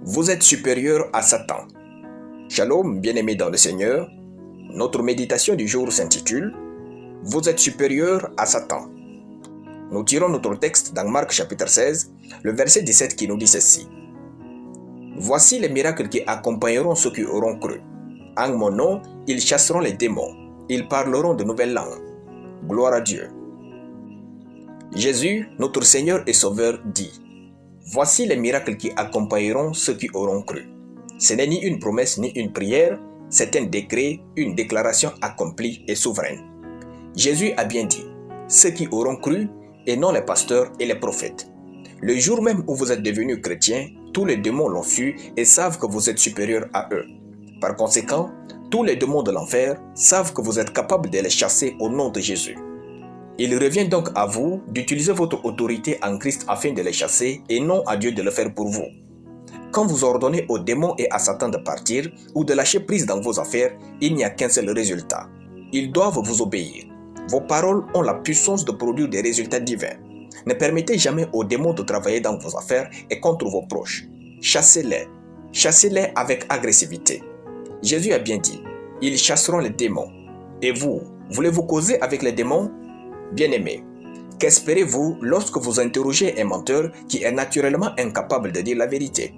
Vous êtes supérieur à Satan. Shalom, bien-aimés dans le Seigneur. Notre méditation du jour s'intitule « Vous êtes supérieur à Satan ». Nous tirons notre texte dans Marc chapitre 16, le verset 17 qui nous dit ceci. « Voici les miracles qui accompagneront ceux qui auront cru. En mon nom, ils chasseront les démons. Ils parleront de nouvelles langues. Gloire à Dieu. » Jésus, notre Seigneur et Sauveur, dit « Voici les miracles qui accompagneront ceux qui auront cru. » Ce n'est ni une promesse ni une prière, c'est un décret, une déclaration accomplie et souveraine. Jésus a bien dit « Ceux qui auront cru et non les pasteurs et les prophètes. » Le jour même où vous êtes devenus chrétiens, tous les démons l'ont su et savent que vous êtes supérieur à eux. Par conséquent, tous les démons de l'enfer savent que vous êtes capable de les chasser au nom de Jésus. Il revient donc à vous d'utiliser votre autorité en Christ afin de les chasser et non à Dieu de le faire pour vous. Quand vous ordonnez aux démons et à Satan de partir ou de lâcher prise dans vos affaires, il n'y a qu'un seul résultat. Ils doivent vous obéir. Vos paroles ont la puissance de produire des résultats divins. Ne permettez jamais aux démons de travailler dans vos affaires et contre vos proches. Chassez-les. Chassez-les avec agressivité. Jésus a bien dit, ils chasseront les démons. Et vous, voulez-vous causer avec les démons? Bien-aimés, qu'espérez-vous lorsque vous interrogez un menteur qui est naturellement incapable de dire la vérité?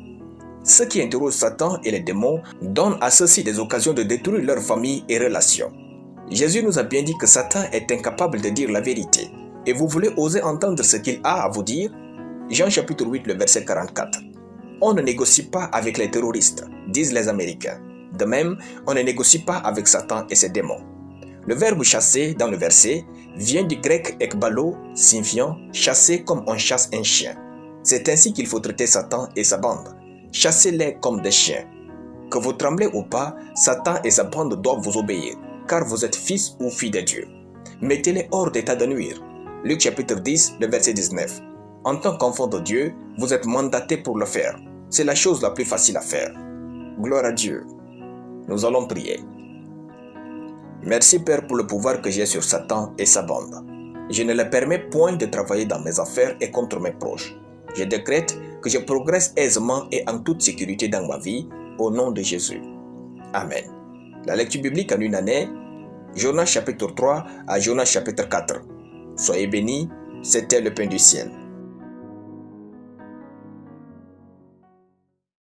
Ceux qui interrogent Satan et les démons donnent à ceux-ci des occasions de détruire leur famille et relations. Jésus nous a bien dit que Satan est incapable de dire la vérité. Et vous voulez oser entendre ce qu'il a à vous dire? Jean chapitre 8, le verset 44. On ne négocie pas avec les terroristes, disent les Américains. De même, on ne négocie pas avec Satan et ses démons. Le verbe chasser dans le verset vient du grec ekbalo, signifiant chasser comme on chasse un chien. C'est ainsi qu'il faut traiter Satan et sa bande. Chassez-les comme des chiens. Que vous tremblez ou pas, Satan et sa bande doivent vous obéir, car vous êtes fils ou filles de Dieu. Mettez-les hors d'état de nuire. Luc chapitre 10, le verset 19. En tant qu'enfant de Dieu, vous êtes mandaté pour le faire. C'est la chose la plus facile à faire. Gloire à Dieu. Nous allons prier. Merci Père pour le pouvoir que j'ai sur Satan et sa bande. Je ne leur permets point de travailler dans mes affaires et contre mes proches. Je décrète que je progresse aisément et en toute sécurité dans ma vie, au nom de Jésus. Amen. La lecture biblique en une année, Jonas chapitre 3 à Jonas chapitre 4. Soyez bénis, c'était le pain du ciel.